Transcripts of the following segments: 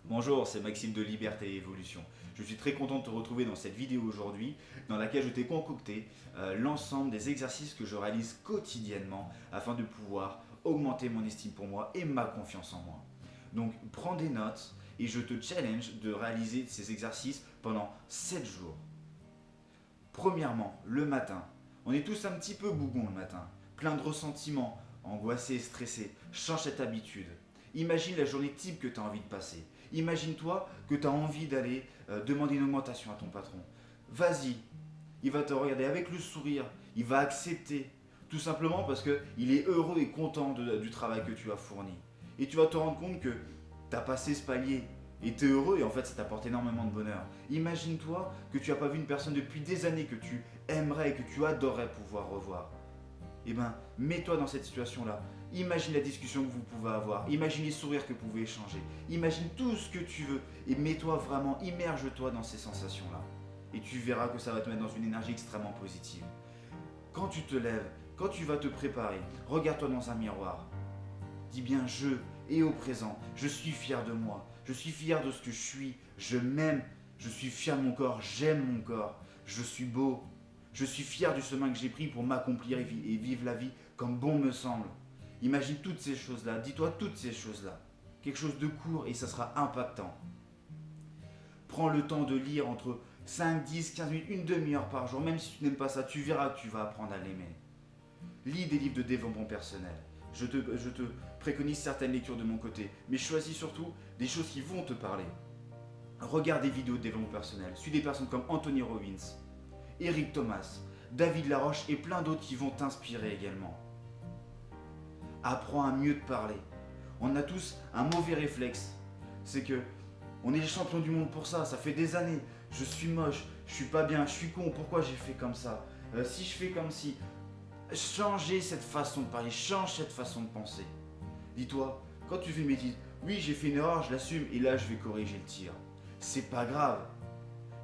Bonjour, c'est Maxime de Liberté et Évolution. Je suis très content de te retrouver dans cette vidéo aujourd'hui dans laquelle je t'ai concocté l'ensemble des exercices que je réalise quotidiennement afin de pouvoir augmenter mon estime pour moi et ma confiance en moi. Donc prends des notes et je te challenge de réaliser ces exercices pendant 7 jours. Premièrement, le matin. On est tous un petit peu bougons le matin, plein de ressentiments, angoissés, stressés. Change cette habitude. Imagine la journée type que tu as envie de passer. Imagine-toi que tu as envie d'aller demander une augmentation à ton patron. Vas-y, il va te regarder avec le sourire, il va accepter, tout simplement parce qu'il est heureux et content du travail que tu as fourni. Et tu vas te rendre compte que tu as passé ce palier et tu es heureux et en fait ça t'apporte énormément de bonheur. Imagine-toi que tu n'as pas vu une personne depuis des années que tu aimerais et que tu adorerais pouvoir revoir. Eh bien, mets-toi dans cette situation-là. Imagine la discussion que vous pouvez avoir. Imagine les sourires que vous pouvez échanger. Imagine tout ce que tu veux. Et mets-toi vraiment, immerge-toi dans ces sensations-là. Et tu verras que ça va te mettre dans une énergie extrêmement positive. Quand tu te lèves, quand tu vas te préparer, regarde-toi dans un miroir. Dis bien je et au présent. Je suis fier de moi. Je suis fier de ce que je suis. Je m'aime. Je suis fier de mon corps. J'aime mon corps. Je suis beau. Je suis fier du chemin que j'ai pris pour m'accomplir et vivre la vie comme bon me semble. Imagine toutes ces choses-là, dis-toi toutes ces choses-là. Quelque chose de court et ça sera impactant. Prends le temps de lire entre 5, 10, 15 minutes, une demi-heure par jour. Même si tu n'aimes pas ça, tu verras que tu vas apprendre à l'aimer. Lis des livres de développement personnel. Je te préconise certaines lectures de mon côté, mais choisis surtout des choses qui vont te parler. Regarde des vidéos de développement personnel. Suis des personnes comme Anthony Robbins, Eric Thomas, David Laroche et plein d'autres qui vont t'inspirer également. Apprends à mieux te parler. On a tous un mauvais réflexe. C'est que on est les champions du monde pour ça. Ça fait des années. Je suis moche, je suis pas bien, je suis con. Pourquoi j'ai fait comme ça si je fais comme si. Changez cette façon de parler, change cette façon de penser. Dis-toi, quand tu fais une bêtise, oui j'ai fait une erreur, je l'assume et là je vais corriger le tir. C'est pas grave.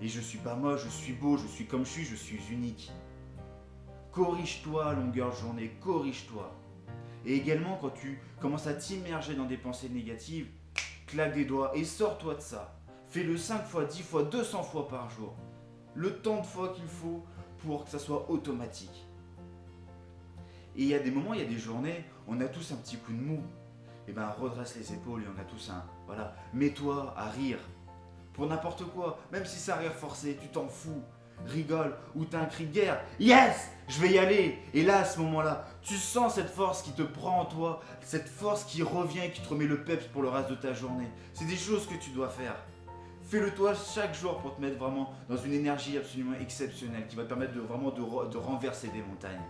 Et je suis pas moche, je suis beau, je suis comme je suis unique. Corrige-toi à longueur de journée, corrige-toi. Et également, quand tu commences à t'immerger dans des pensées négatives, claque des doigts et sors-toi de ça. Fais-le 5 fois, 10 fois, 200 fois par jour. Le temps de fois qu'il faut pour que ça soit automatique. Et il y a des moments, il y a des journées, on a tous un petit coup de mou. Et ben redresse les épaules et on a tous un... Voilà, mets-toi à rire. Pour n'importe quoi, même si c'est un rire forcé, tu t'en fous. Rigole, ou t'as un cri de guerre, yes, je vais y aller. Et là, à ce moment-là, tu sens cette force qui te prend en toi, cette force qui revient et qui te remet le peps pour le reste de ta journée. C'est des choses que tu dois faire. Fais-le toi chaque jour pour te mettre vraiment dans une énergie absolument exceptionnelle qui va te permettre de vraiment de renverser des montagnes.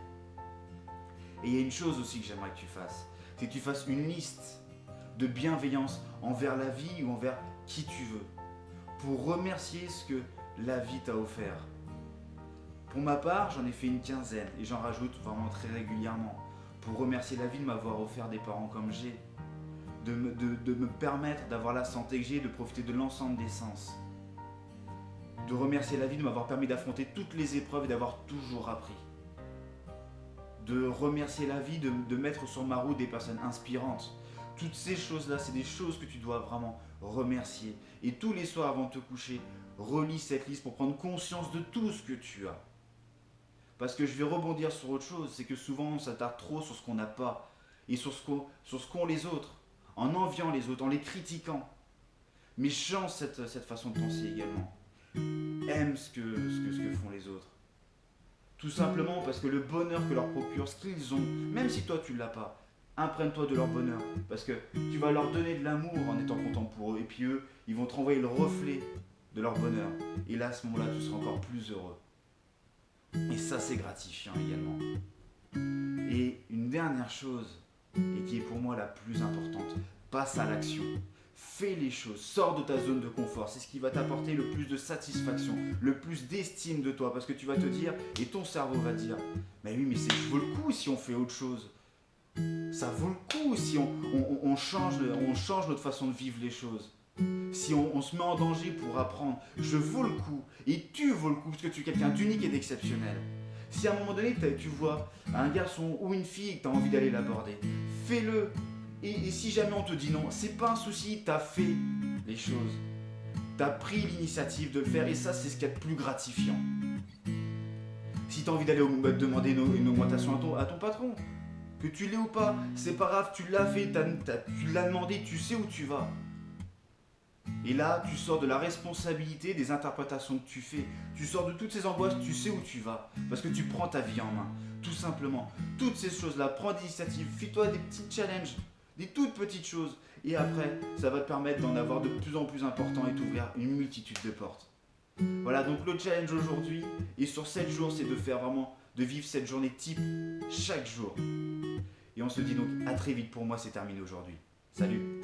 Et il y a une chose aussi que j'aimerais que tu fasses, c'est que tu fasses une liste de bienveillance envers la vie ou envers qui tu veux, pour remercier ce que la vie t'a offert. Pour ma part, j'en ai fait une quinzaine et j'en rajoute vraiment très régulièrement pour remercier la vie de m'avoir offert des parents comme j'ai, de me permettre d'avoir la santé que j'ai, de profiter de l'ensemble des sens, de remercier la vie de m'avoir permis d'affronter toutes les épreuves et d'avoir toujours appris, de remercier la vie de mettre sur ma route des personnes inspirantes. Toutes ces choses-là, c'est des choses que tu dois vraiment remercier. Et tous les soirs avant de te coucher, relis cette liste pour prendre conscience de tout ce que tu as. Parce que je vais rebondir sur autre chose, c'est que souvent on s'attarde trop sur ce qu'on n'a pas et sur ce qu'ont les autres, en enviant les autres, en les critiquant. Mais change cette façon de penser également. Aime ce que font les autres. Tout simplement parce que le bonheur que leur procure ce qu'ils ont, même si toi tu ne l'as pas, imprègne-toi de leur bonheur. Parce que tu vas leur donner de l'amour en étant content pour eux. Et puis eux, ils vont te renvoyer le reflet de leur bonheur. Et là, à ce moment-là, tu seras encore plus heureux. Et ça, c'est gratifiant également. Et une dernière chose, et qui est pour moi la plus importante, passe à l'action. Fais les choses, sors de ta zone de confort, c'est ce qui va t'apporter le plus de satisfaction, le plus d'estime de toi, parce que tu vas te dire, et ton cerveau va dire, mais oui, mais ça vaut le coup si on fait autre chose. Ça vaut le coup si on change notre façon de vivre les choses. Si on se met en danger pour apprendre, je vaux le coup, et tu vaux le coup, parce que tu es quelqu'un d'unique et d'exceptionnel. Si à un moment donné, tu vois un garçon ou une fille que tu as envie d'aller l'aborder, fais-le. Et si jamais on te dit non, c'est pas un souci, t'as fait. les choses. Tu as pris l'initiative de le faire et ça, c'est ce qu'il y a de plus gratifiant. Si tu as envie d'aller demander une augmentation à ton patron, que tu l'aies ou pas, c'est pas grave, tu l'as fait, tu l'as demandé, tu sais où tu vas. Et là, tu sors de la responsabilité des interprétations que tu fais. Tu sors de toutes ces angoisses, tu sais où tu vas. Parce que tu prends ta vie en main, tout simplement. Toutes ces choses-là, prends des initiatives, fais-toi des petits challenges, des toutes petites choses. Et après, ça va te permettre d'en avoir de plus en plus important et t'ouvrir une multitude de portes. Voilà, donc le challenge aujourd'hui, et sur 7 jours, c'est de faire vraiment, de vivre cette journée type chaque jour. Et on se dit donc à très vite, pour moi c'est terminé aujourd'hui. Salut!